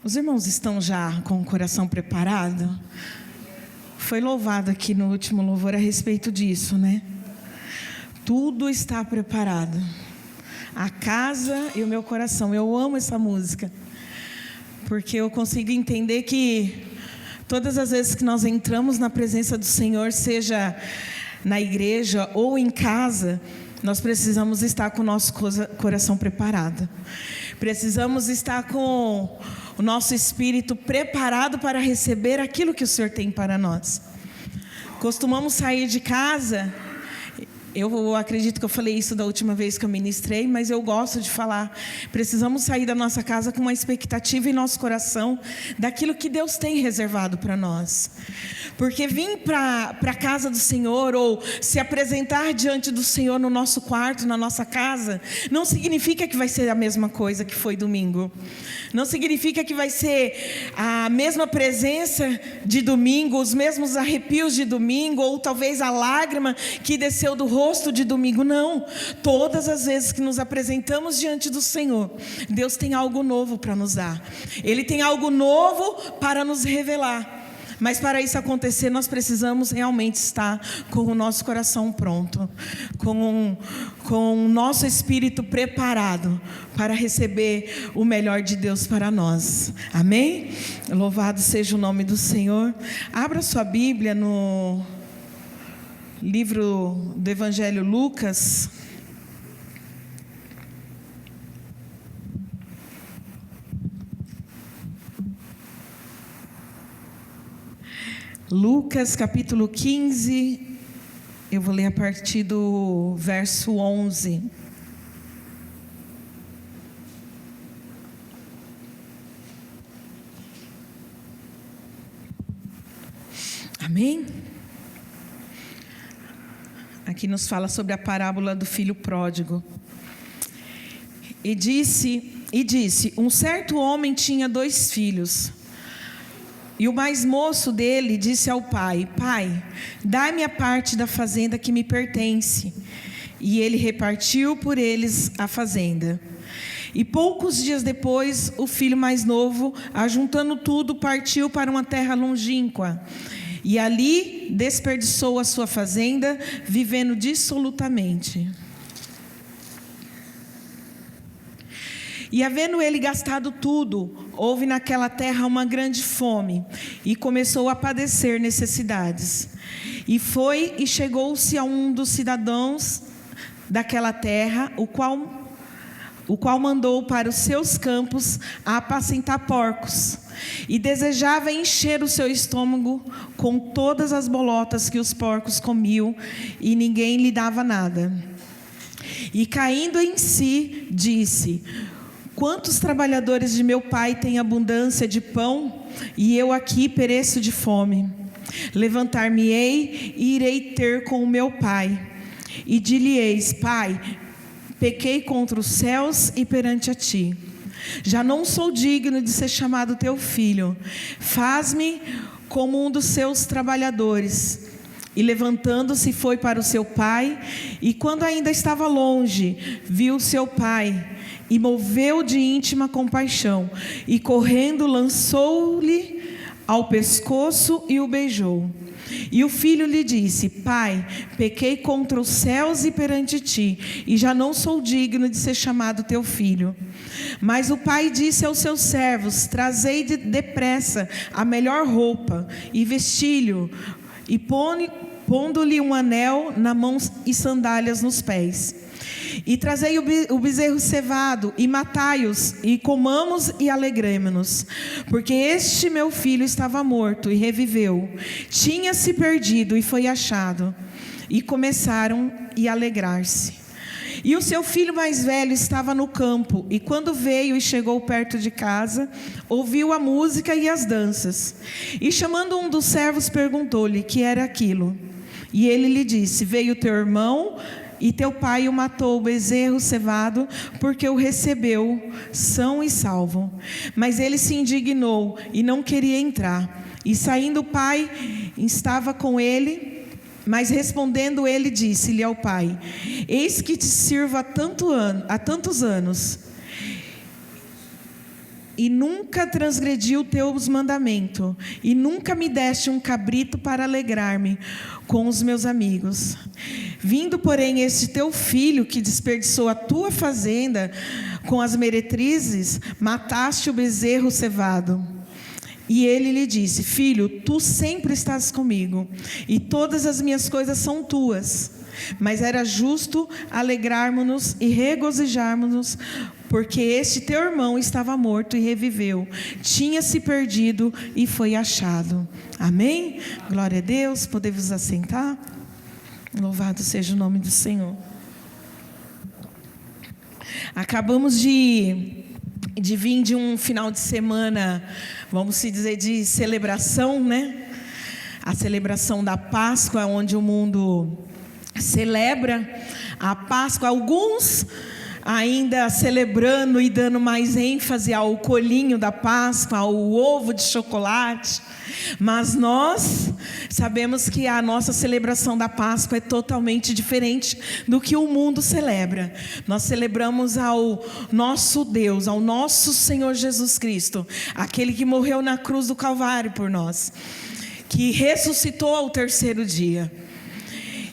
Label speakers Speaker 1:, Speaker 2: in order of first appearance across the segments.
Speaker 1: Os irmãos estão já com o coração preparado? Foi louvado aqui no último louvor a respeito disso, né? Tudo está preparado. A casa e o meu coração. Eu amo essa música, porque eu consigo entender que todas as vezes que nós entramos na presença do Senhor, seja na igreja ou em casa, nós precisamos estar com o nosso coração preparado. Precisamos estar com o nosso espírito preparado para receber aquilo que o Senhor tem para nós. Costumamos sair de casa. Eu acredito que eu falei isso da última vez que eu ministrei, mas eu gosto de falar. Precisamos sair da nossa casa com uma expectativa em nosso coração daquilo que Deus tem reservado para nós. Porque vir para a casa do Senhor ou se apresentar diante do Senhor no nosso quarto, na nossa casa, não significa que vai ser a mesma coisa que foi domingo. Não significa que vai ser a mesma presença de domingo, os mesmos arrepios de domingo, ou talvez a lágrima que desceu do rosto de domingo. Não. Todas as vezes que nos apresentamos diante do Senhor, Deus tem algo novo para nos dar. Ele tem algo novo para nos revelar. Mas para isso acontecer, nós precisamos realmente estar com o nosso coração pronto, com o nosso espírito preparado para receber o melhor de Deus para nós. Amém? Louvado seja o nome do Senhor. Abra sua Bíblia no livro do Evangelho Lucas. Lucas capítulo 15, eu vou ler a partir do verso 11. Amém? Aqui nos fala sobre a parábola do filho pródigo. E disse, um certo homem tinha 2 filhos. E o mais moço dele disse ao pai: Pai, dá-me a parte da fazenda que me pertence. E ele repartiu por eles a fazenda. E poucos dias depois, o filho mais novo, ajuntando tudo, partiu para uma terra longínqua. E ali desperdiçou a sua fazenda, vivendo dissolutamente. E havendo ele gastado tudo, houve naquela terra uma grande fome, e começou a padecer necessidades. E foi e chegou-se a um dos cidadãos daquela terra, o qual mandou para os seus campos a apacentar porcos. E desejava encher o seu estômago com todas as bolotas que os porcos comiam, e ninguém lhe dava nada. E caindo em si, disse: Quantos trabalhadores de meu pai têm abundância de pão, e eu aqui pereço de fome? Levantar-me-ei e irei ter com o meu pai. E dir-lhe-eis: Pai, pequei contra os céus e perante a ti. Já não sou digno de ser chamado teu filho. Faz-me como um dos seus trabalhadores. E levantando-se foi para o seu pai, e quando ainda estava longe, viu seu pai, e moveu de íntima compaixão, e correndo lançou-lhe ao pescoço e o beijou. E o filho lhe disse: Pai, pequei contra os céus e perante ti, e já não sou digno de ser chamado teu filho. Mas o pai disse aos seus servos: Trazei depressa a melhor roupa, e vesti-lhe, e pondo-lhe um anel na mão e sandálias nos pés. E trazei o bezerro cevado, e matai-os, e comamos e alegremo-nos. Porque este meu filho estava morto e reviveu, tinha-se perdido e foi achado. E começaram a alegrar-se. E o seu filho mais velho estava no campo, e quando veio e chegou perto de casa, ouviu a música e as danças. E chamando um dos servos, perguntou-lhe que era aquilo. E ele lhe disse: Veio teu irmão, e teu pai o matou, o bezerro cevado, porque o recebeu são e salvo. Mas ele se indignou e não queria entrar. E saindo o pai, estava com ele. Mas respondendo ele, disse-lhe ao pai: Eis que te sirvo há tantos anos, e nunca transgredi o teus mandamentos, e nunca me deste um cabrito para alegrar-me com os meus amigos. Vindo, porém, este teu filho, que desperdiçou a tua fazenda com as meretrizes, mataste o bezerro cevado. E ele lhe disse: filho, tu sempre estás comigo, e todas as minhas coisas são tuas. Mas era justo alegrarmos-nos e regozijarmos-nos, porque este teu irmão estava morto e reviveu, tinha se perdido e foi achado. Amém? Glória a Deus. Podemos assentar? Louvado seja o nome do Senhor. Acabamos de vir de um final de semana, vamos se dizer, de celebração, né? A celebração da Páscoa, onde o mundo celebra a Páscoa. Alguns ainda celebrando e dando mais ênfase ao colinho da Páscoa, ao ovo de chocolate. Mas nós sabemos que a nossa celebração da Páscoa é totalmente diferente do que o mundo celebra. Nós celebramos ao nosso Deus, ao nosso Senhor Jesus Cristo, aquele que morreu na cruz do Calvário por nós, que ressuscitou ao terceiro dia.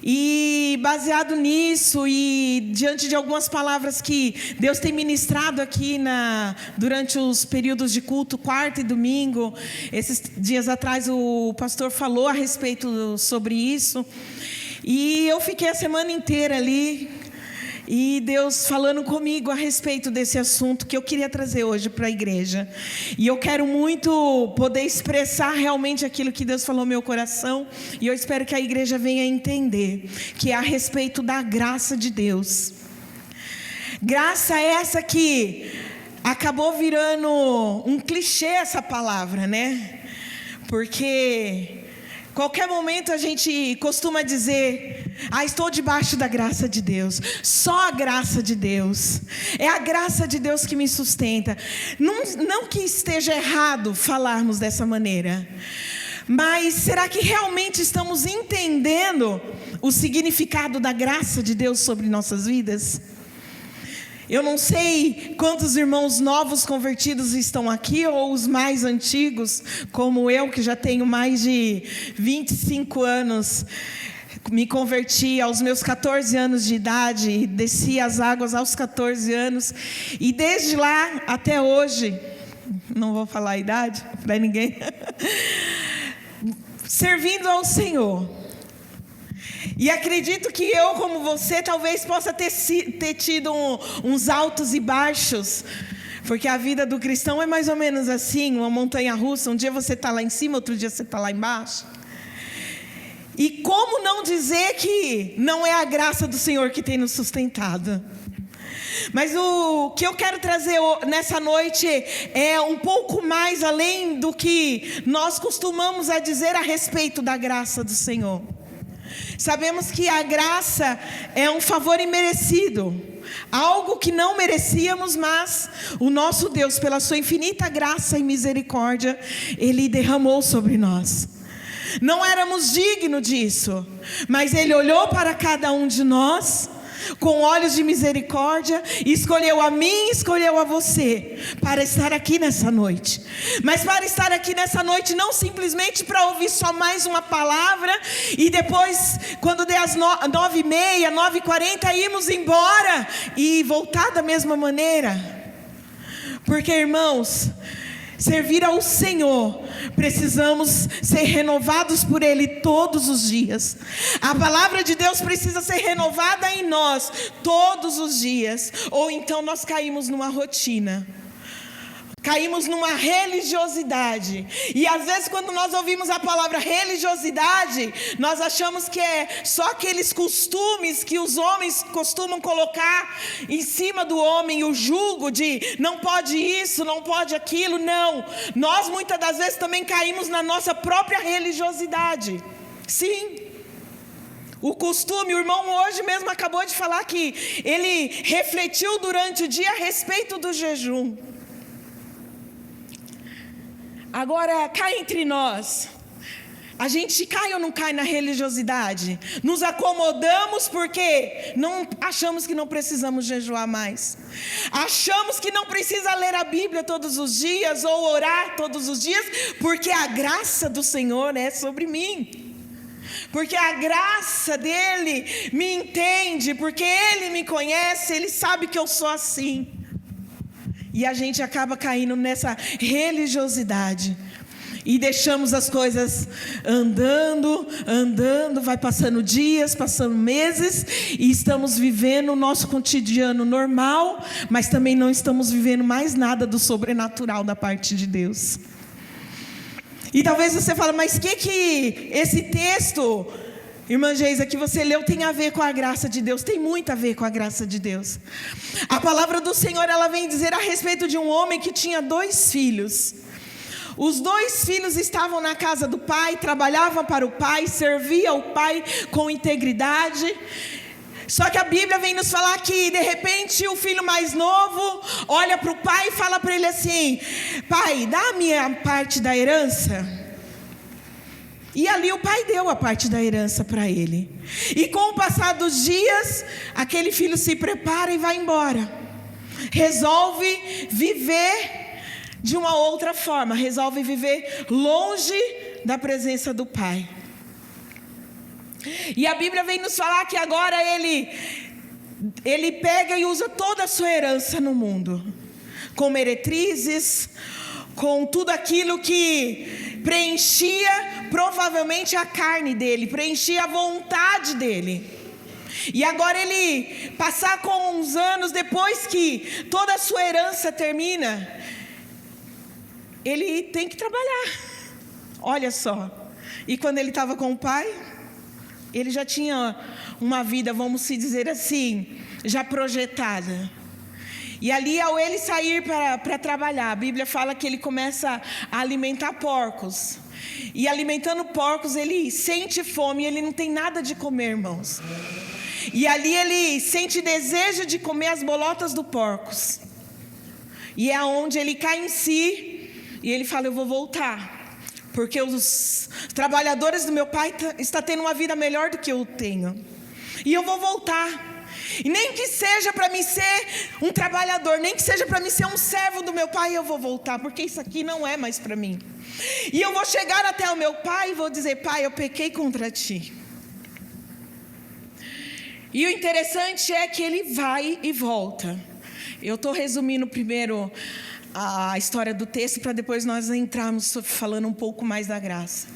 Speaker 1: E baseado nisso e diante de algumas palavras que Deus tem ministrado aqui durante os períodos de culto, quarta e domingo, esses dias atrás o pastor falou a respeito sobre isso, e eu fiquei a semana inteira ali, e Deus falando comigo a respeito desse assunto que eu queria trazer hoje para a igreja. E eu quero muito poder expressar realmente aquilo que Deus falou no meu coração. E eu espero que a igreja venha entender que é a respeito da graça de Deus. Graça essa que acabou virando um clichê essa palavra, né? Porque qualquer momento a gente costuma dizer: estou debaixo da graça de Deus. Só a graça de Deus. É a graça de Deus que me sustenta. Não que esteja errado falarmos dessa maneira, mas será que realmente estamos entendendo o significado da graça de Deus sobre nossas vidas? Eu não sei quantos irmãos novos convertidos estão aqui, ou os mais antigos, como eu, que já tenho mais de 25 anos. Me converti aos meus 14 anos de idade, desci as águas aos 14 anos, e desde lá até hoje, não vou falar a idade para ninguém, servindo ao Senhor. E acredito que eu, como você, talvez possa ter tido uns altos e baixos, porque a vida do cristão é mais ou menos assim, uma montanha-russa. Um dia você está lá em cima, outro dia você está lá embaixo. E como não dizer que não é a graça do Senhor que tem nos sustentado? Mas o que eu quero trazer nessa noite é um pouco mais além do que nós costumamos a dizer a respeito da graça do Senhor. Sabemos que a graça é um favor imerecido, algo que não merecíamos, mas o nosso Deus, pela sua infinita graça e misericórdia, Ele derramou sobre nós. Não éramos dignos disso, mas Ele olhou para cada um de nós com olhos de misericórdia, e escolheu a mim, escolheu a você para estar aqui nessa noite. Mas para estar aqui nessa noite não simplesmente para ouvir só mais uma palavra e depois, quando der as 9h30, 9h40, irmos embora e voltar da mesma maneira. Porque, irmãos, servir ao Senhor, precisamos ser renovados por Ele todos os dias. A palavra de Deus precisa ser renovada em nós todos os dias, ou então nós caímos numa rotina, caímos numa religiosidade. E às vezes quando nós ouvimos a palavra religiosidade, nós achamos que é só aqueles costumes que os homens costumam colocar em cima do homem, o jugo de não pode isso, não pode aquilo. Não, nós muitas das vezes também caímos na nossa própria religiosidade. Sim, o costume. O irmão hoje mesmo acabou de falar que ele refletiu durante o dia a respeito do jejum. Agora, cá entre nós, A gente cai ou não cai na religiosidade? Nos acomodamos porque não achamos que não precisamos jejuar mais. Achamos que não precisa ler a Bíblia todos os dias ou orar todos os dias, porque a graça do Senhor é sobre mim. Porque a graça dele me entende, porque ele me conhece, ele sabe que eu sou assim. E a gente acaba caindo nessa religiosidade. E deixamos as coisas andando, vai passando dias, passando meses, e estamos vivendo o nosso cotidiano normal, mas também não estamos vivendo mais nada do sobrenatural da parte de Deus. E talvez você fale, mas que esse texto, irmã Geisa, que você leu tem a ver com a graça de Deus? Tem muito a ver com a graça de Deus. A palavra do Senhor, ela vem dizer a respeito de um homem que tinha 2 filhos. Os 2 filhos estavam na casa do pai, trabalhavam para o pai, serviam o pai com integridade. Só que a Bíblia vem nos falar que, de repente, o filho mais novo olha para o pai e fala para ele assim: pai, dá a minha parte da herança. E ali o pai deu a parte da herança para ele. E com o passar dos dias, aquele filho se prepara e vai embora. Resolve viver de uma outra forma, resolve viver longe da presença do pai. E a Bíblia vem nos falar que agora ele pega e usa toda a sua herança no mundo, com meretrizes, com tudo aquilo que preenchia provavelmente a carne dele, preenchia a vontade dele. E agora ele passar com uns anos depois que toda a sua herança termina, ele tem que trabalhar. Olha só. E quando ele estava com o pai, ele já tinha uma vida, vamos se dizer assim, já projetada. E ali, ao ele sair para trabalhar, a Bíblia fala que ele começa a alimentar porcos. E alimentando porcos, ele sente fome, ele não tem nada de comer, irmãos. E ali ele sente desejo de comer as bolotas dos porcos. E é onde ele cai em si. E ele fala, eu vou voltar, porque os trabalhadores do meu pai estão tendo uma vida melhor do que eu tenho. E eu vou voltar. E nem que seja para mim ser um trabalhador, nem que seja para mim ser um servo do meu pai, eu vou voltar, porque isso aqui não é mais para mim. E eu vou chegar até o meu pai e vou dizer, pai, eu pequei contra ti. E o interessante é que ele vai e volta. Eu estou resumindo primeiro a história do texto, para depois nós entrarmos falando um pouco mais da graça.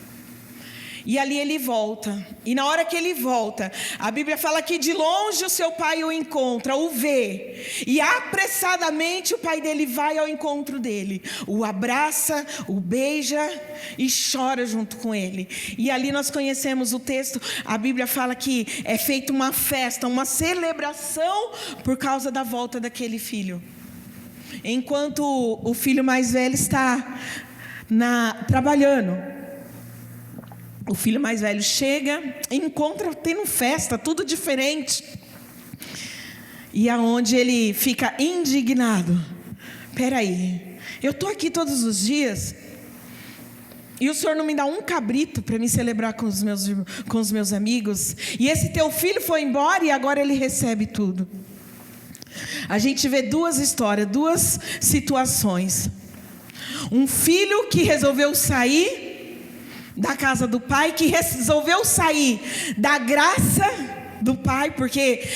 Speaker 1: E ali ele volta, e na hora que ele volta, a Bíblia fala que de longe o seu pai o encontra, o vê, e apressadamente o pai dele vai ao encontro dele, o abraça, o beija e chora junto com ele. E ali nós conhecemos o texto, a Bíblia fala que é feita uma festa, uma celebração por causa da volta daquele filho. Enquanto o filho mais velho está trabalhando, o filho mais velho chega e encontra tendo festa, tudo diferente. E aonde ele fica indignado. Peraí, eu estou aqui todos os dias e o Senhor não me dá um cabrito para me celebrar com os meus amigos. E esse teu filho foi embora e agora ele recebe tudo. A gente vê 2 histórias, 2 situações. Um filho que resolveu sair da casa do pai, que resolveu sair da graça do pai, porque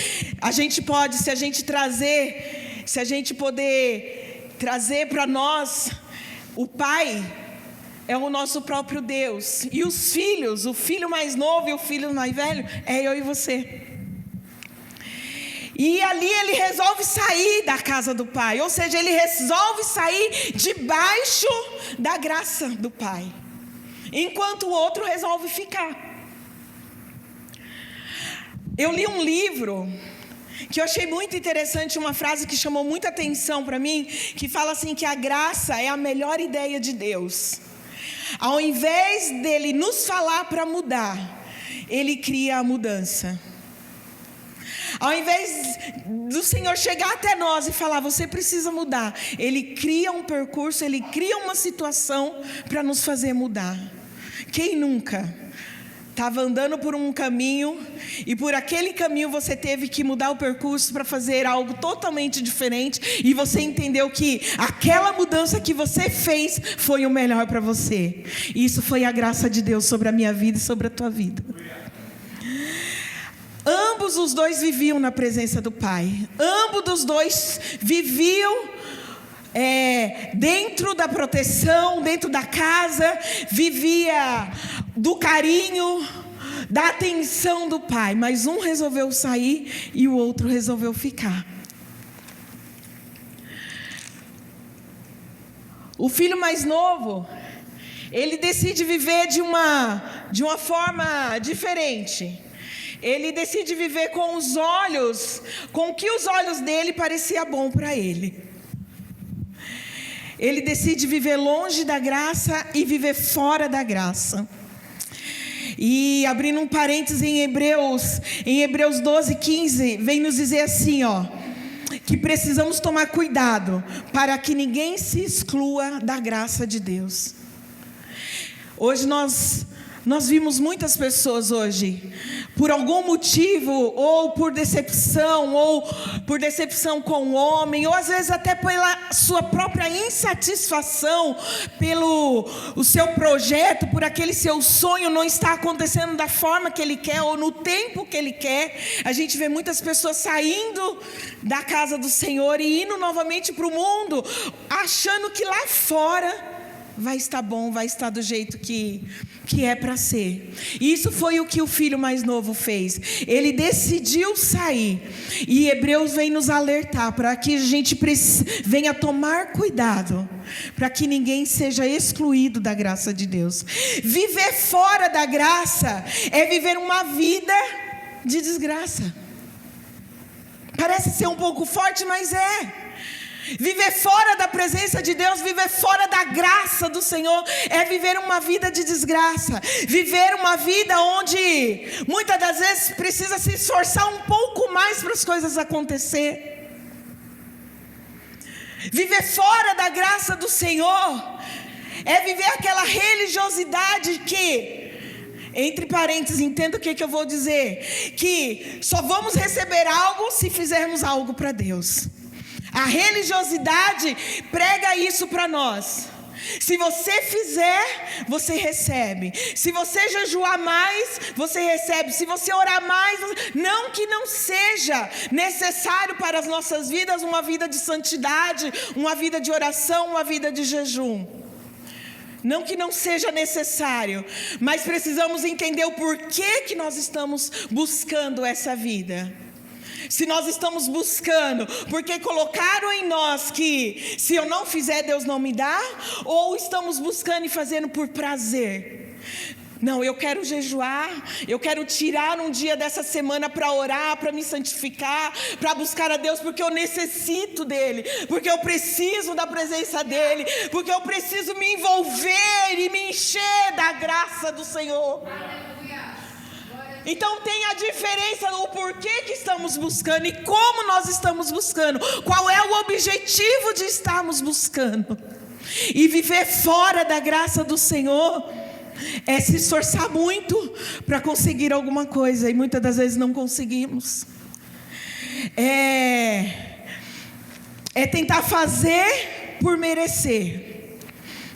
Speaker 1: a gente pode, se a gente poder trazer para nós, o pai é o nosso próprio Deus. E os filhos, o filho mais novo e o filho mais velho, é eu e você. E ali ele resolve sair da casa do pai, ou seja, ele resolve sair debaixo da graça do pai, enquanto o outro resolve ficar. Eu li um livro que eu achei muito interessante, uma frase que chamou muita atenção para mim, que fala assim, que a graça é a melhor ideia de Deus. Ao invés dele nos falar para mudar, ele cria a mudança. Ao invés do Senhor chegar até nós e falar, você precisa mudar, Ele cria um percurso, Ele cria uma situação para nos fazer mudar. Quem nunca estava andando por um caminho e por aquele caminho você teve que mudar o percurso para fazer algo totalmente diferente e você entendeu que aquela mudança que você fez foi o melhor para você? Isso foi a graça de Deus sobre a minha vida e sobre a tua vida. Ambos os dois viviam na presença do Pai. Ambos os dois viviam dentro da proteção, dentro da casa, vivia do carinho, da atenção do pai, mas um resolveu sair e o outro resolveu ficar. O filho mais novo, ele decide viver de uma forma diferente. Ele decide viver com o que os olhos dele parecia bom para ele. Ele decide viver longe da graça e viver fora da graça. E abrindo um parênteses em Hebreus 12:15, vem nos dizer assim, que precisamos tomar cuidado para que ninguém se exclua da graça de Deus. Hoje nós vimos muitas pessoas hoje, por algum motivo, ou por decepção com o homem, ou às vezes até pela sua própria insatisfação, pelo o seu projeto, por aquele seu sonho não está acontecendo da forma que ele quer, ou no tempo que ele quer. A gente vê muitas pessoas saindo da casa do Senhor e indo novamente para o mundo, achando que lá fora vai estar bom, vai estar do jeito que é para ser. E isso foi o que o filho mais novo fez. Ele decidiu sair. E Hebreus vem nos alertar para que a gente venha tomar cuidado, para que ninguém seja excluído da graça de Deus. Viver fora da graça é viver uma vida de desgraça. Parece ser um pouco forte, mas é. Viver fora da presença de Deus, viver fora da graça do Senhor, é viver uma vida de desgraça. Viver uma vida onde muitas das vezes precisa se esforçar um pouco mais para as coisas acontecer. Viver fora da graça do Senhor é viver aquela religiosidade que, entre parênteses, entenda o que eu vou dizer, que só vamos receber algo se fizermos algo para Deus. A religiosidade prega isso para nós. Se você fizer, você recebe. Se você jejuar mais, você recebe. Se você orar mais, não que não seja necessário para as nossas vidas uma vida de santidade, uma vida de oração, uma vida de jejum. Não que não seja necessário, mas precisamos entender o porquê que nós estamos buscando essa vida. Se nós estamos buscando porque colocaram em nós que se eu não fizer Deus não me dá, ou estamos buscando e fazendo por prazer. Não, eu quero jejuar, eu quero tirar um dia dessa semana para orar, para me santificar, para buscar a Deus, porque eu necessito dEle, porque eu preciso da presença dEle, porque eu preciso me envolver e me encher da graça do Senhor. Então tem a diferença, o porquê que estamos buscando e como nós estamos buscando, qual é o objetivo de estarmos buscando. E viver fora da graça do Senhor é se esforçar muito para conseguir alguma coisa, e muitas das vezes não conseguimos. É tentar fazer por merecer.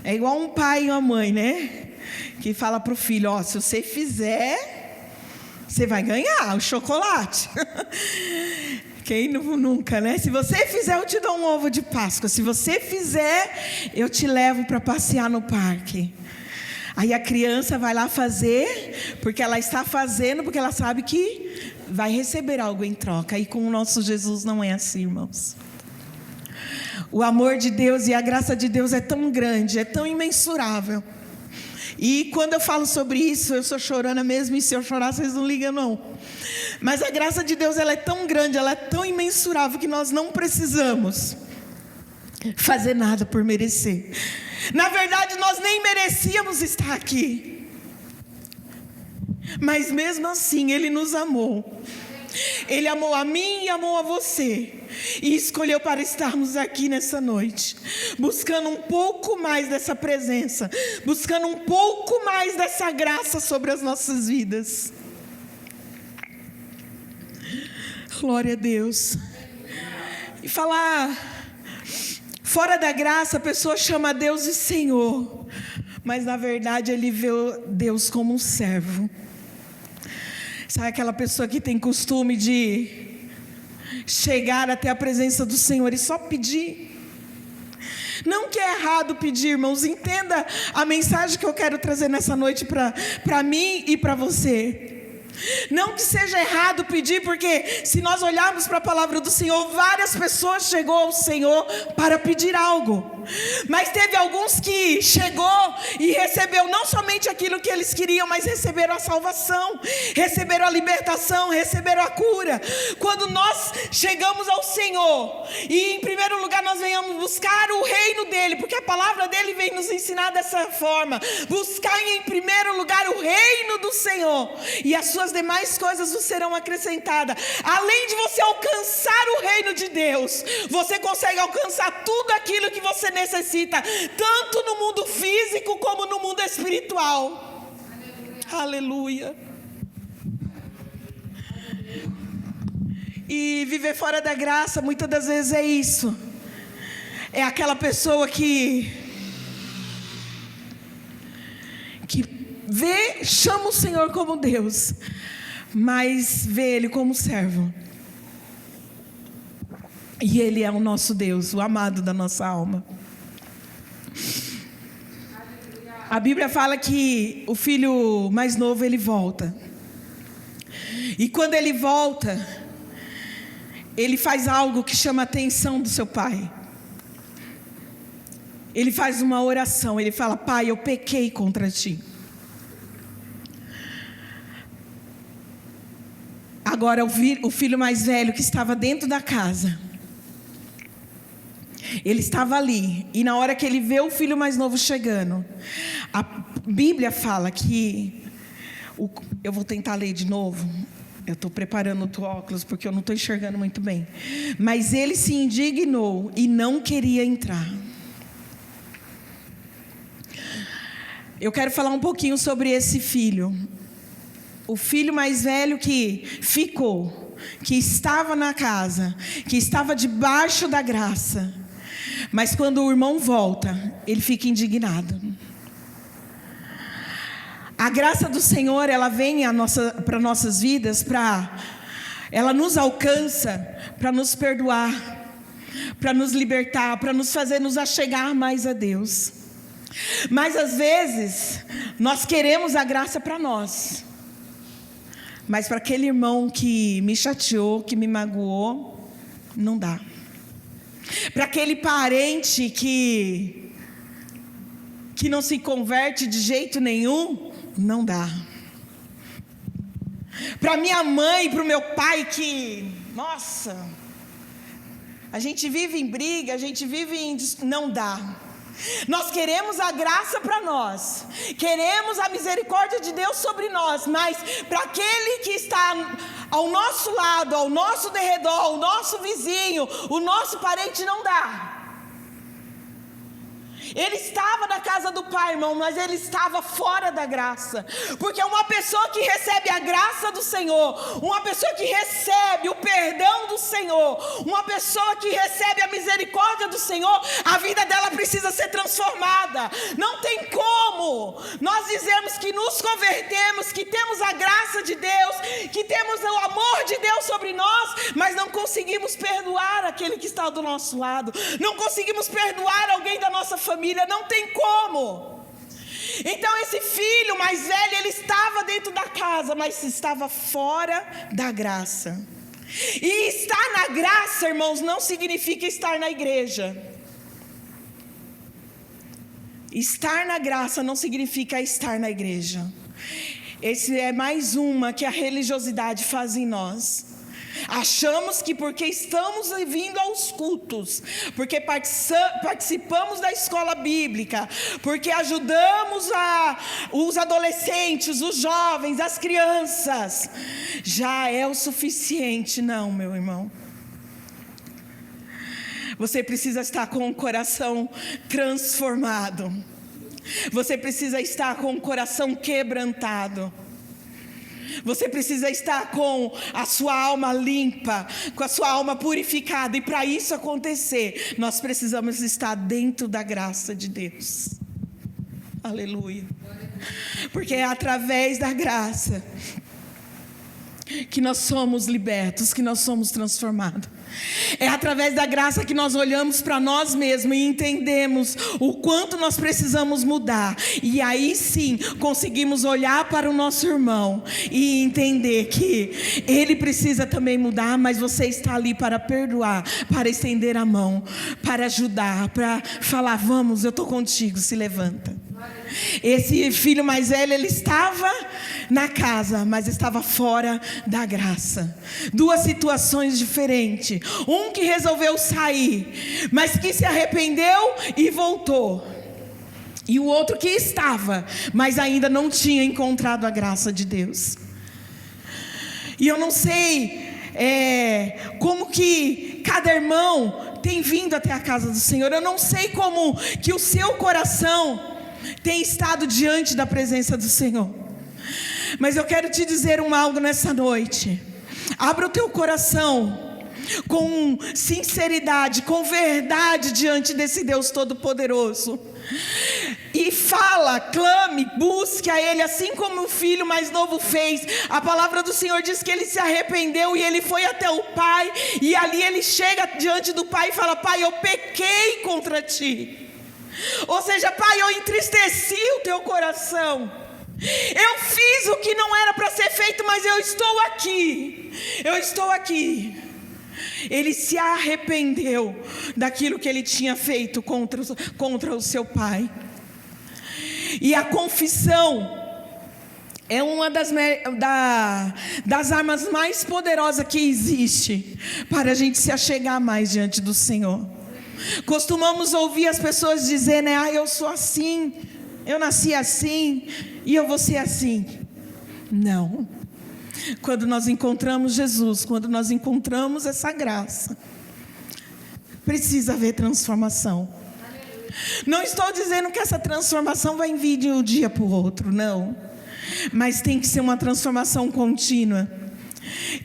Speaker 1: É igual um pai e uma mãe, né? Que fala para o filho, se você fizer, você vai ganhar o chocolate. Quem nunca, né? Se você fizer, eu te dou um ovo de Páscoa. Se você fizer, eu te levo para passear no parque. Aí a criança vai lá fazer, porque ela está fazendo, porque ela sabe que vai receber algo em troca. E com o nosso Jesus não é assim, irmãos. O amor de Deus e a graça de Deus é tão grande, é tão imensurável. E quando eu falo sobre isso, eu sou chorona mesmo, e se eu chorar, vocês não ligam não. Mas a graça de Deus, ela é tão grande, ela é tão imensurável, que nós não precisamos fazer nada por merecer. Na verdade, nós nem merecíamos estar aqui. Mas mesmo assim, Ele nos amou. Ele amou a mim e amou a você, e escolheu para estarmos aqui nessa noite, buscando um pouco mais dessa presença, buscando um pouco mais dessa graça sobre as nossas vidas. Glória a Deus. E falar, fora da graça, a pessoa chama Deus de Senhor, mas na verdade ele vê Deus como um servo. Sabe aquela pessoa que tem costume de chegar até a presença do Senhor e só pedir? Não que é errado pedir, irmãos, entenda a mensagem que eu quero trazer nessa noite para mim e para você. Não que seja errado pedir, porque se nós olharmos para a palavra do Senhor, várias pessoas chegou ao Senhor para pedir algo. Mas teve alguns que chegou e recebeu não somente aquilo que eles queriam, mas receberam a salvação, receberam a libertação, receberam a cura. Quando nós chegamos ao Senhor e em primeiro lugar nós venhamos buscar o reino dele, porque a palavra dele vem nos ensinar dessa forma: buscar em primeiro lugar o reino do Senhor, e as suas demais coisas vos serão acrescentadas. Além de você alcançar o reino de Deus, você consegue alcançar tudo aquilo que você necessita, tanto no mundo físico como no mundo espiritual. Aleluia. E viver fora da graça, muitas das vezes é isso. É aquela pessoa que chama o Senhor como Deus, mas vê Ele como servo. E Ele é o nosso Deus, o amado da nossa alma. A Bíblia fala que o filho mais novo, ele volta. E quando ele volta, ele faz algo que chama a atenção do seu pai. Ele faz uma oração, ele fala: Pai, eu pequei contra ti. Agora o filho mais velho, que estava dentro da casa, ele estava ali, e na hora que ele vê o filho mais novo chegando, a Bíblia fala que, eu vou tentar ler de novo, eu estou preparando o óculos porque eu não estou enxergando muito bem, mas ele se indignou e não queria entrar. Eu quero falar um pouquinho sobre esse filho. O filho mais velho que ficou, que estava na casa, que estava debaixo da graça. Mas quando o irmão volta, ele fica indignado. A graça do Senhor, ela vem para nossas vidas, ela nos alcança para nos perdoar, para nos libertar, para nos fazer nos achegar mais a Deus. Mas às vezes, nós queremos a graça para nós. Mas para aquele irmão que me chateou, que me magoou, não dá. Para aquele parente que não se converte de jeito nenhum, não dá. Para minha mãe, para o meu pai que, nossa, a gente vive em briga, a gente vive em... não dá. Nós queremos a graça para nós, queremos a misericórdia de Deus sobre nós, mas para aquele que está ao nosso lado, ao nosso derredor, o nosso vizinho, o nosso parente, não dá. Ele estava na casa do Pai, irmão, mas ele estava fora da graça. Porque uma pessoa que recebe a graça do Senhor, uma pessoa que recebe o perdão do Senhor, uma pessoa que recebe a misericórdia do Senhor, a vida dela precisa ser transformada. Não tem como nós dizermos que nos convertemos, que temos a graça de Deus, que temos o amor de Deus sobre nós, mas não conseguimos perdoar aquele que está do nosso lado, não conseguimos perdoar alguém da nossa família. Não tem como. Então esse filho mais velho, ele estava dentro da casa, mas estava fora da graça. E estar na graça, irmãos, não significa estar na igreja. Estar na graça não significa estar na igreja. Esse é mais uma que a religiosidade faz em nós. Achamos que porque estamos vindo aos cultos, porque participamos da escola bíblica, porque ajudamos os adolescentes, os jovens, as crianças, já é o suficiente. Não, meu irmão. Você precisa estar com o coração transformado. Você precisa estar com o coração quebrantado. Você precisa estar com a sua alma limpa, com a sua alma purificada. E para isso acontecer, nós precisamos estar dentro da graça de Deus. Aleluia. Porque é através da graça que nós somos libertos, que nós somos transformados. É através da graça que nós olhamos para nós mesmos e entendemos o quanto nós precisamos mudar. E aí sim, conseguimos olhar para o nosso irmão e entender que ele precisa também mudar, mas você está ali para perdoar, para estender a mão, para ajudar, para falar: vamos, eu estou contigo, se levanta. Esse filho mais velho, ele estava na casa, mas estava fora da graça. Duas situações diferentes. Um que resolveu sair, mas que se arrependeu e voltou. E o outro que estava, mas ainda não tinha encontrado a graça de Deus. E eu não sei como que cada irmão tem vindo até a casa do Senhor. Eu não sei como que o seu coração tem estado diante da presença do Senhor. Mas eu quero te dizer algo nessa noite. Abra o teu coração com sinceridade, com verdade diante desse Deus Todo-Poderoso. E fala, clame, busque a Ele, assim como o filho mais novo fez. A palavra do Senhor diz que ele se arrependeu e ele foi até o pai. E ali ele chega diante do pai e fala: Pai, eu pequei contra ti. Ou seja, Pai, eu entristeci o teu coração. Eu fiz o que não era para ser feito, mas eu estou aqui. Eu estou aqui. Ele se arrependeu daquilo que ele tinha feito contra o seu pai. E a confissão é uma das armas mais poderosas que existe para a gente se achegar mais diante do Senhor. Costumamos ouvir as pessoas dizerem: eu sou assim, eu nasci assim e eu vou ser assim. Não. Quando nós encontramos Jesus, quando nós encontramos essa graça, precisa haver transformação. Não estou dizendo que essa transformação vai vir de um dia para o outro, não. Mas tem que ser uma transformação contínua.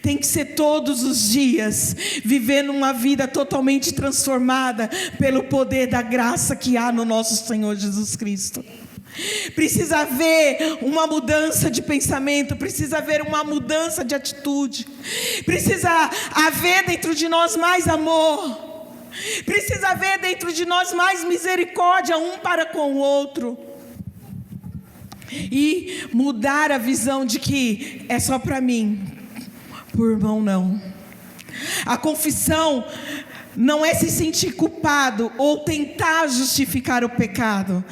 Speaker 1: Tem que ser todos os dias, vivendo uma vida totalmente transformada pelo poder da graça que há no nosso Senhor Jesus Cristo. Precisa haver uma mudança de pensamento, precisa haver uma mudança de atitude, precisa haver dentro de nós mais amor, precisa haver dentro de nós mais misericórdia um para com o outro. E mudar a visão de que é só para mim, por irmão não. A confissão não é se sentir culpado ou tentar justificar o pecado.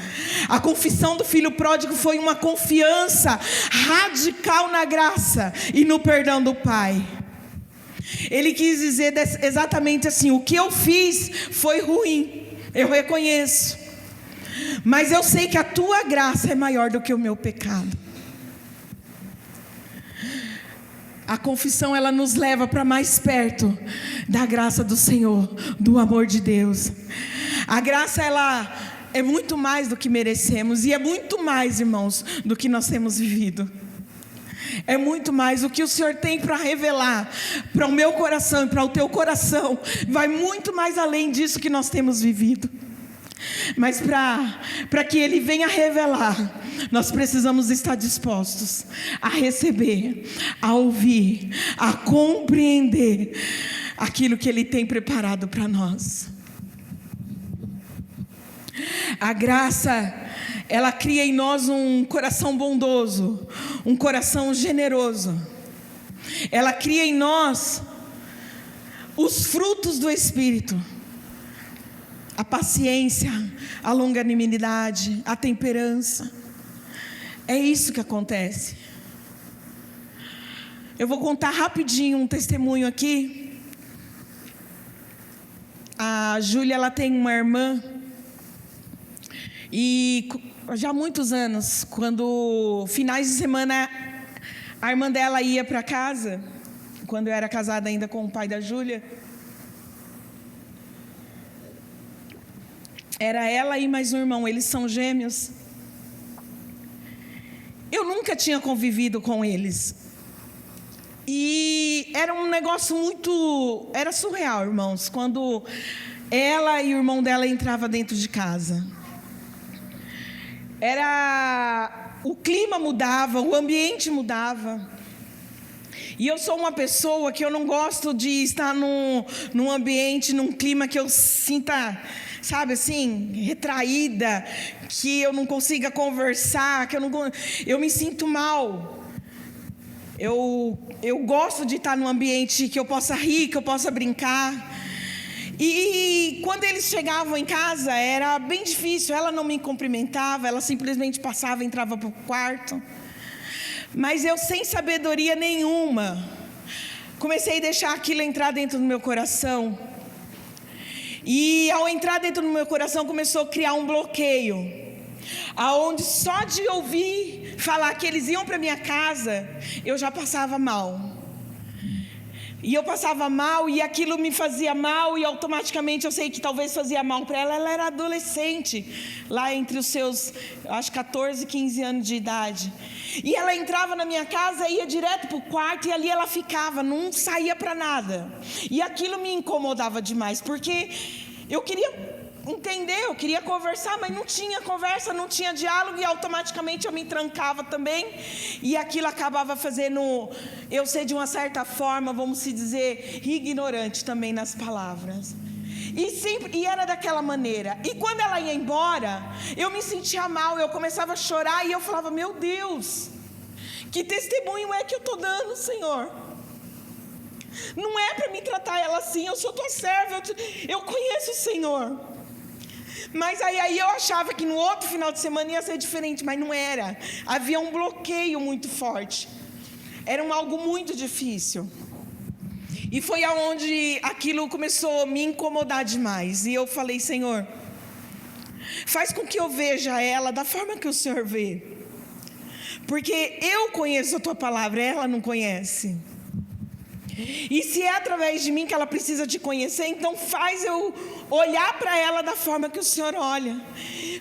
Speaker 1: A confissão do filho pródigo foi uma confiança radical na graça e no perdão do pai. Ele quis dizer exatamente assim: o que eu fiz foi ruim, eu reconheço, mas eu sei que a tua graça é maior do que o meu pecado. A confissão, ela nos leva para mais perto da graça do Senhor, do amor de Deus. A graça, ela é muito mais do que merecemos, e é muito mais, irmãos, do que nós temos vivido. É muito mais. O que o Senhor tem para revelar para o meu coração e para o teu coração vai muito mais além disso que nós temos vivido. Mas para que Ele venha revelar, nós precisamos estar dispostos a receber, a ouvir, a compreender aquilo que Ele tem preparado para nós. A graça, ela cria em nós um coração bondoso, um coração generoso. Ela cria em nós os frutos do Espírito. A paciência, a longanimidade, a temperança. É isso que acontece. Eu vou contar rapidinho um testemunho aqui. A Júlia, ela tem uma irmã. E já há muitos anos, quando finais de semana a irmã dela ia para casa, quando eu era casada ainda com o pai da Júlia, era ela e mais um irmão, eles são gêmeos. Eu nunca tinha convivido com eles. E era um negócio era surreal, irmãos, quando ela e o irmão dela entravam dentro de casa. O clima mudava, o ambiente mudava. E eu sou uma pessoa que eu não gosto de estar num ambiente, num clima que eu sinta, sabe assim, retraída, que eu não consiga conversar, eu me sinto mal. Eu gosto de estar num ambiente que eu possa rir, que eu possa brincar. E quando eles chegavam em casa, era bem difícil. Ela não me cumprimentava, ela simplesmente passava, entrava para o quarto. Mas eu, sem sabedoria nenhuma, comecei a deixar aquilo entrar dentro do meu coração. E ao entrar dentro do meu coração, começou a criar um bloqueio, aonde só de ouvir falar que eles iam para minha casa, eu já passava mal. E eu passava mal, e aquilo me fazia mal, e automaticamente eu sei que talvez fazia mal para ela. Ela era adolescente, lá entre os seus, acho 14, 15 anos de idade. E ela entrava na minha casa, ia direto para o quarto, e ali ela ficava, não saía para nada. E aquilo me incomodava demais, porque eu queria entender, eu queria conversar, mas não tinha conversa, não tinha diálogo, e automaticamente eu me trancava também, e aquilo acabava fazendo eu ser, de uma certa forma, vamos se dizer, ignorante também nas palavras. E era daquela maneira. E quando ela ia embora, eu me sentia mal, eu começava a chorar, e eu falava: meu Deus, que testemunho é que eu estou dando, Senhor? Não é para me tratar ela assim, eu sou tua serva, eu conheço o Senhor. Mas aí eu achava que no outro final de semana ia ser diferente, mas não era. Havia um bloqueio muito forte. Era algo muito difícil. E foi aonde aquilo começou a me incomodar demais. E eu falei: Senhor, faz com que eu veja ela da forma que o Senhor vê. Porque eu conheço a tua palavra, ela não conhece. E se é através de mim que ela precisa te conhecer, então faz eu olhar para ela da forma que o Senhor olha.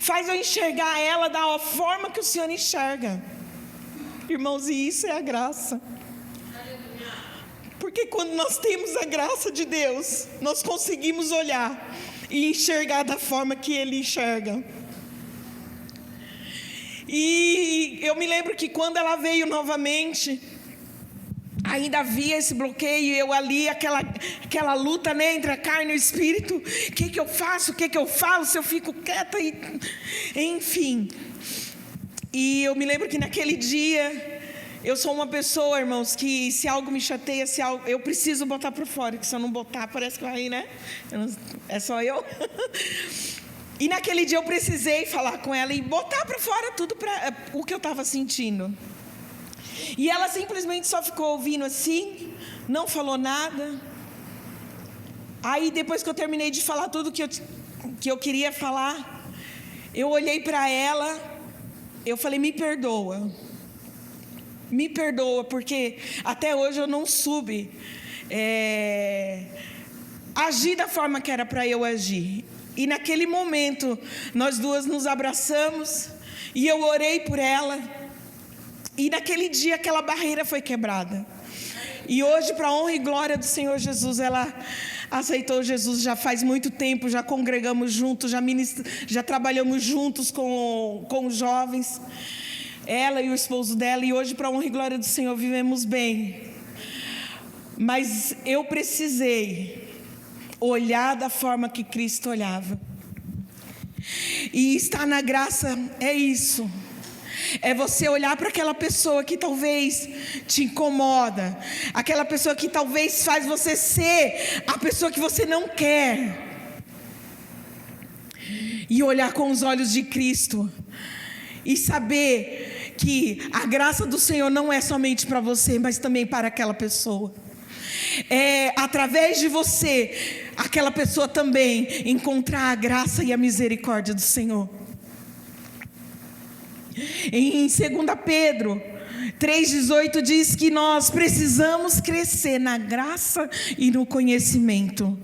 Speaker 1: Faz eu enxergar ela da forma que o Senhor enxerga. Irmãos, e isso é a graça. Porque quando nós temos a graça de Deus, nós conseguimos olhar e enxergar da forma que Ele enxerga. E eu me lembro que quando ela veio novamente, ainda havia esse bloqueio, eu ali, aquela luta, né, entre a carne e o espírito. O que eu faço? O que eu falo? Se eu fico quieta? Enfim. E eu me lembro que naquele dia, eu sou uma pessoa, irmãos, que se algo me chateia, eu preciso botar para fora, que se eu não botar, parece que vai, né? É só eu. E naquele dia eu precisei falar com ela e botar para fora tudo o que eu estava sentindo. E ela simplesmente só ficou ouvindo assim, não falou nada. Aí depois que eu terminei de falar tudo que eu queria falar, eu olhei para ela, eu falei: me perdoa, porque até hoje eu não soube agir da forma que era para eu agir. E naquele momento, nós duas nos abraçamos, e eu orei por ela. E naquele dia aquela barreira foi quebrada. E hoje, para a honra e glória do Senhor Jesus, ela aceitou Jesus já faz muito tempo, já congregamos juntos, já trabalhamos juntos com os jovens, ela e o esposo dela, e hoje, para a honra e glória do Senhor, vivemos bem. Mas eu precisei olhar da forma que Cristo olhava. E estar na graça é isso. É você olhar para aquela pessoa que talvez te incomoda, aquela pessoa que talvez faz você ser a pessoa que você não quer, e olhar com os olhos de Cristo e saber que a graça do Senhor não é somente para você, mas também para aquela pessoa. Através de você, aquela pessoa também encontrar a graça e a misericórdia do Senhor. Em 2 Pedro 3,18 diz que nós precisamos crescer na graça e no conhecimento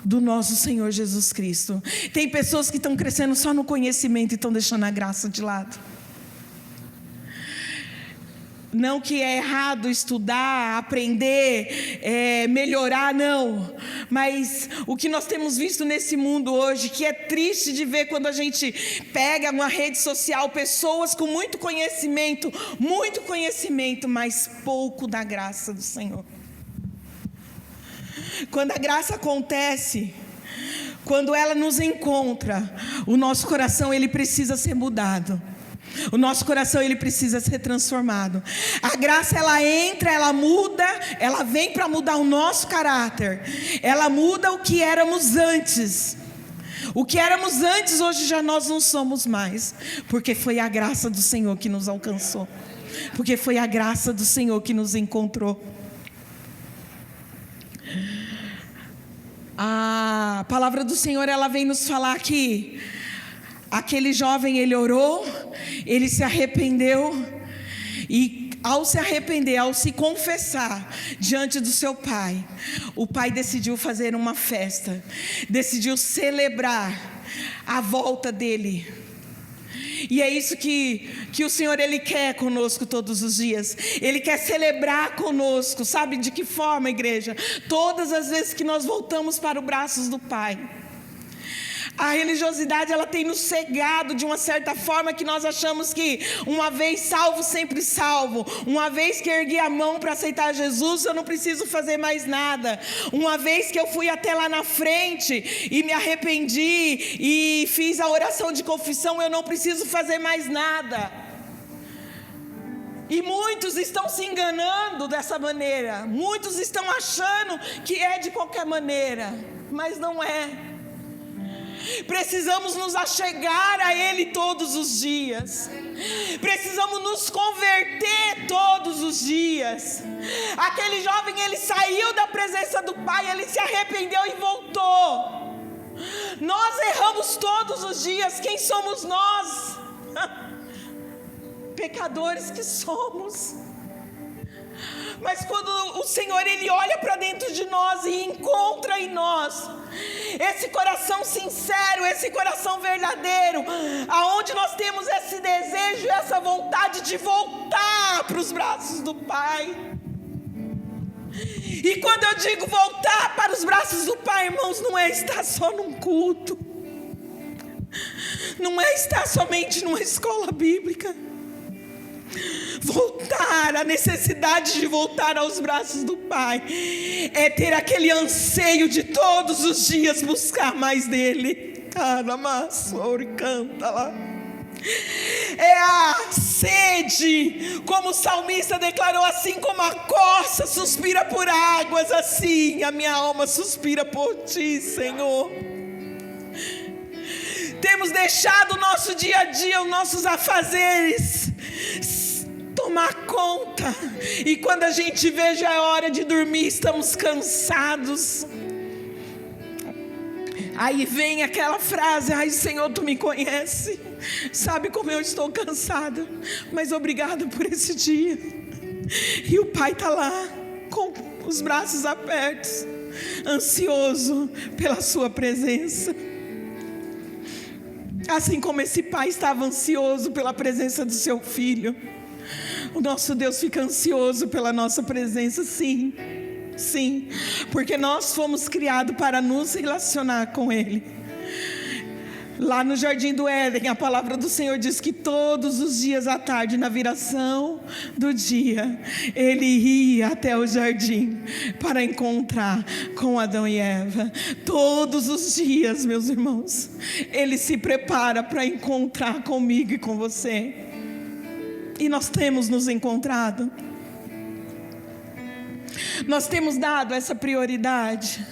Speaker 1: do nosso Senhor Jesus Cristo. Tem pessoas que estão crescendo só no conhecimento e estão deixando a graça de lado. Não que é errado estudar, aprender, melhorar, não. Mas o que nós temos visto nesse mundo hoje, que é triste de ver quando a gente pega uma rede social, pessoas com muito conhecimento, mas pouco da graça do Senhor. Quando a graça acontece, quando ela nos encontra, o nosso coração ele precisa ser mudado. O nosso coração ele precisa ser transformado. A graça ela entra, ela muda, ela vem para mudar o nosso caráter. Ela muda o que éramos antes. O que éramos antes hoje já nós não somos mais, porque foi a graça do Senhor que nos alcançou. Porque foi a graça do Senhor que nos encontrou. A palavra do Senhor ela vem nos falar que aquele jovem ele orou, ele se arrependeu e ao se arrepender, ao se confessar diante do seu pai, o pai decidiu fazer uma festa, decidiu celebrar a volta dele. E é isso que o Senhor ele quer conosco todos os dias. Ele quer celebrar conosco. Sabe de que forma, igreja? Todas as vezes que nós voltamos para os braços do Pai. A religiosidade ela tem nos cegado de uma certa forma que nós achamos que uma vez salvo, sempre salvo. Uma vez que ergui a mão para aceitar Jesus, eu não preciso fazer mais nada. Uma vez que eu fui até lá na frente e me arrependi e fiz a oração de confissão, eu não preciso fazer mais nada. E muitos estão se enganando dessa maneira. Muitos estão achando que é de qualquer maneira, mas não é. Precisamos nos achegar a Ele todos os dias. Precisamos nos converter todos os dias. Aquele jovem, ele saiu da presença do Pai, ele se arrependeu e voltou. Nós erramos todos os dias. Quem somos nós? Pecadores que somos. Mas quando o Senhor ele olha para dentro de nós e encontra em nós esse coração sincero, esse coração verdadeiro, aonde nós temos esse desejo, essa vontade de voltar para os braços do Pai. E quando eu digo voltar para os braços do Pai, irmãos, não é estar só num culto, não é estar somente numa escola bíblica. Voltar, a necessidade de voltar aos braços do Pai é ter aquele anseio de todos os dias buscar mais dele. É a sede, como o salmista declarou, assim como a corça suspira por águas, assim a minha alma suspira por ti, Senhor. Temos deixado o nosso dia a dia, os nossos afazeres tomar conta, e quando a gente vê já é hora de dormir, estamos cansados. Aí vem aquela frase: ai Senhor, tu me conhece, sabe como eu estou cansada, mas obrigado por esse dia. E o Pai está lá com os braços abertos, ansioso pela sua presença. Assim como esse pai estava ansioso pela presença do seu filho, o nosso Deus fica ansioso pela nossa presença, sim, sim, porque nós fomos criados para nos relacionar com Ele. Lá no Jardim do Éden, a palavra do Senhor diz que todos os dias à tarde, na viração do dia, Ele ia até o jardim para encontrar com Adão e Eva. Todos os dias, meus irmãos, Ele se prepara para encontrar comigo e com você. E nós temos nos encontrado. Nós temos dado essa prioridade.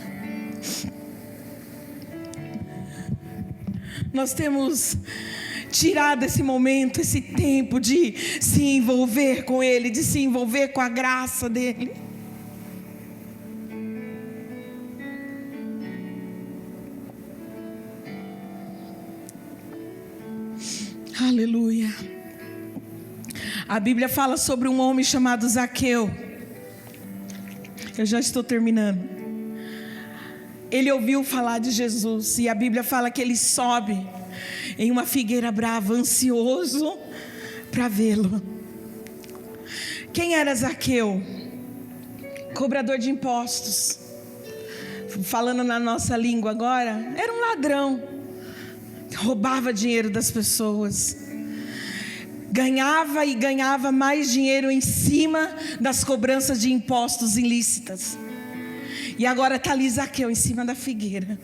Speaker 1: Nós temos tirar desse momento, esse tempo de se envolver com Ele, de se envolver com a graça dEle. Aleluia. A Bíblia fala sobre um homem chamado Zaqueu. Eu já estou terminando. Ele ouviu falar de Jesus e a Bíblia fala que ele sobe em uma figueira brava, ansioso para vê-lo. Quem era Zaqueu? Cobrador de impostos. Falando na nossa língua agora, era um ladrão. Roubava dinheiro das pessoas. Ganhava e ganhava mais dinheiro em cima das cobranças de impostos ilícitas. E agora está ali Zaqueu em cima da figueira.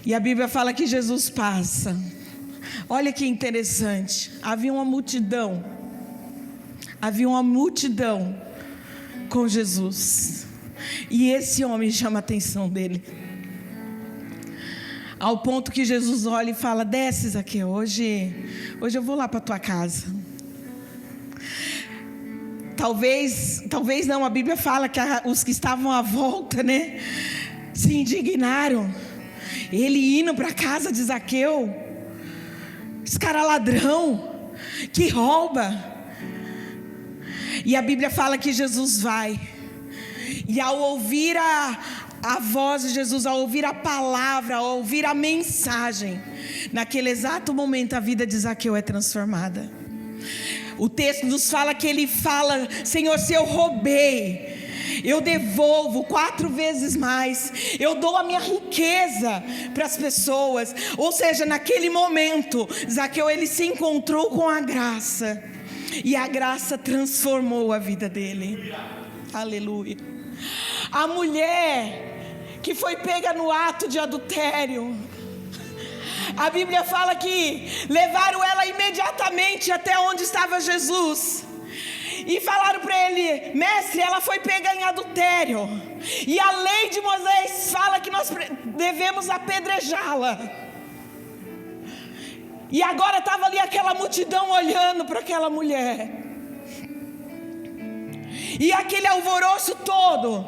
Speaker 1: E a Bíblia fala que Jesus passa. Olha que interessante. Havia uma multidão com Jesus. E esse homem chama a atenção dele. Ao ponto que Jesus olha e fala: desce, Zaqueu, hoje eu vou lá para a tua casa. Talvez não, a Bíblia fala que os que estavam à volta, né, se indignaram. Ele indo para a casa de Zaqueu, esse cara ladrão, que rouba. E a Bíblia fala que Jesus vai. E ao ouvir a voz de Jesus, ao ouvir a palavra, ao ouvir a mensagem, naquele exato momento a vida de Zaqueu é transformada. O texto nos fala que ele fala: Senhor, se eu roubei, eu devolvo 4 vezes mais, eu dou a minha riqueza para as pessoas. Ou seja, naquele momento Zaqueu, ele se encontrou com a graça, e a graça transformou a vida dele. Aleluia. A mulher que foi pega no ato de adultério, a Bíblia fala que levaram ela imediatamente até onde estava Jesus e falaram para ele: mestre, ela foi pega em adultério, e a lei de Moisés fala que nós devemos apedrejá-la. E agora estava ali aquela multidão olhando para aquela mulher, e aquele alvoroço todo,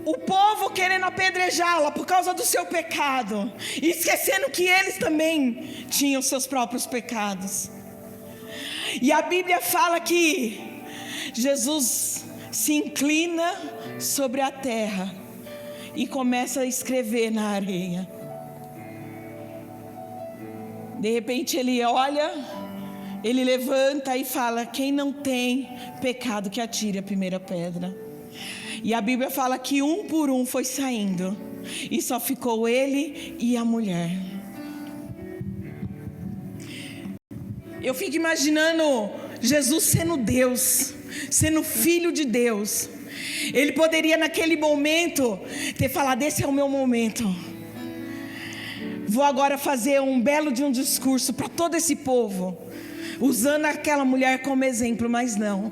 Speaker 1: o povo querendo apedrejá-la por causa do seu pecado, esquecendo que eles também tinham seus próprios pecados. E a Bíblia fala que Jesus se inclina sobre a terra e começa a escrever na areia. De repente ele olha, ele levanta e fala: quem não tem pecado que atire a primeira pedra. E a Bíblia fala que um por um foi saindo, e só ficou ele e a mulher. Eu fico imaginando Jesus sendo Deus, sendo filho de Deus. Ele poderia naquele momento ter falado: esse é o meu momento, vou agora fazer um belo de um discurso para todo esse povo, usando aquela mulher como exemplo. Mas não,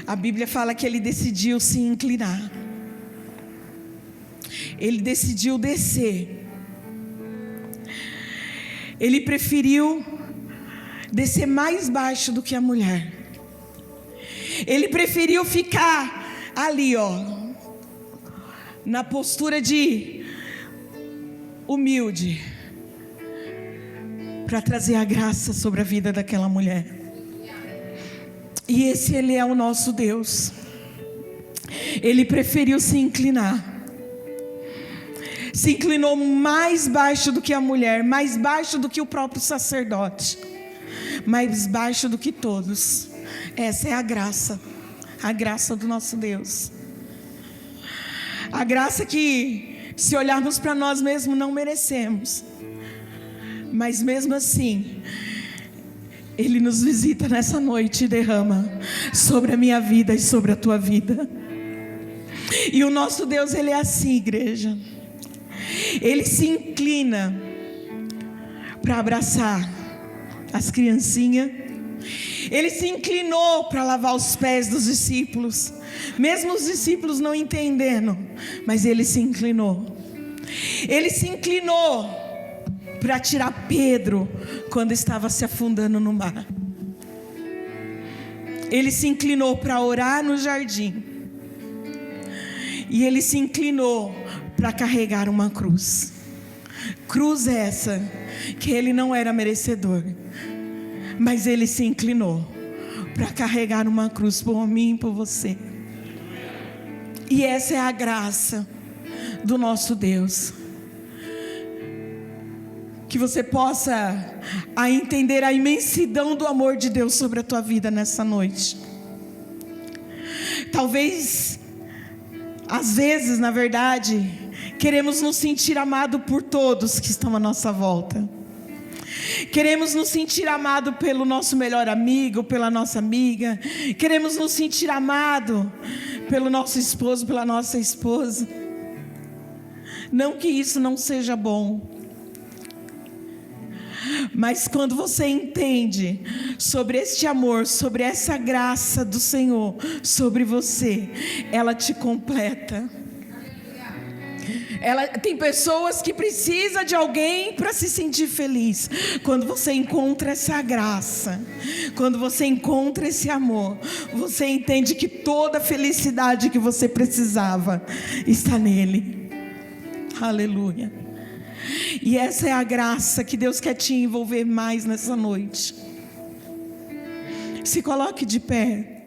Speaker 1: a Bíblia fala que ele decidiu se inclinar. Ele decidiu descer. Ele preferiu descer mais baixo do que a mulher. Ele preferiu ficar ali, na postura de humilde, para trazer a graça sobre a vida daquela mulher. E Ele é o nosso Deus. Ele preferiu se inclinar. Se inclinou mais baixo do que a mulher, mais baixo do que o próprio sacerdote, mais baixo do que todos. Essa é a graça do nosso Deus. A graça que, se olharmos para nós mesmos, não merecemos, mas mesmo assim Ele nos visita nessa noite e derrama sobre a minha vida e sobre a tua vida. E o nosso Deus, Ele é assim, igreja. Ele se inclina para abraçar as criancinhas. Ele se inclinou para lavar os pés dos discípulos, mesmo os discípulos não entendendo, mas Ele se inclinou. Ele se inclinou para tirar Pedro quando estava se afundando no mar. Ele se inclinou para orar no jardim. E ele se inclinou para carregar uma cruz. Cruz essa que ele não era merecedor, mas ele se inclinou para carregar uma cruz por mim e por você. E essa é a graça do nosso Deus. Que você possa entender a imensidão do amor de Deus sobre a tua vida nessa noite. Talvez, às vezes, na verdade, queremos nos sentir amados por todos que estão à nossa volta. Queremos nos sentir amados pelo nosso melhor amigo, pela nossa amiga. Queremos nos sentir amados pelo nosso esposo, pela nossa esposa. Não que isso não seja bom. Mas quando você entende sobre este amor, sobre essa graça do Senhor sobre você, ela te completa. Tem pessoas que precisam de alguém para se sentir feliz. Quando você encontra essa graça, quando você encontra esse amor, você entende que toda a felicidade que você precisava está nele. Aleluia. E essa é a graça que Deus quer te envolver mais nessa noite. Se coloque de pé.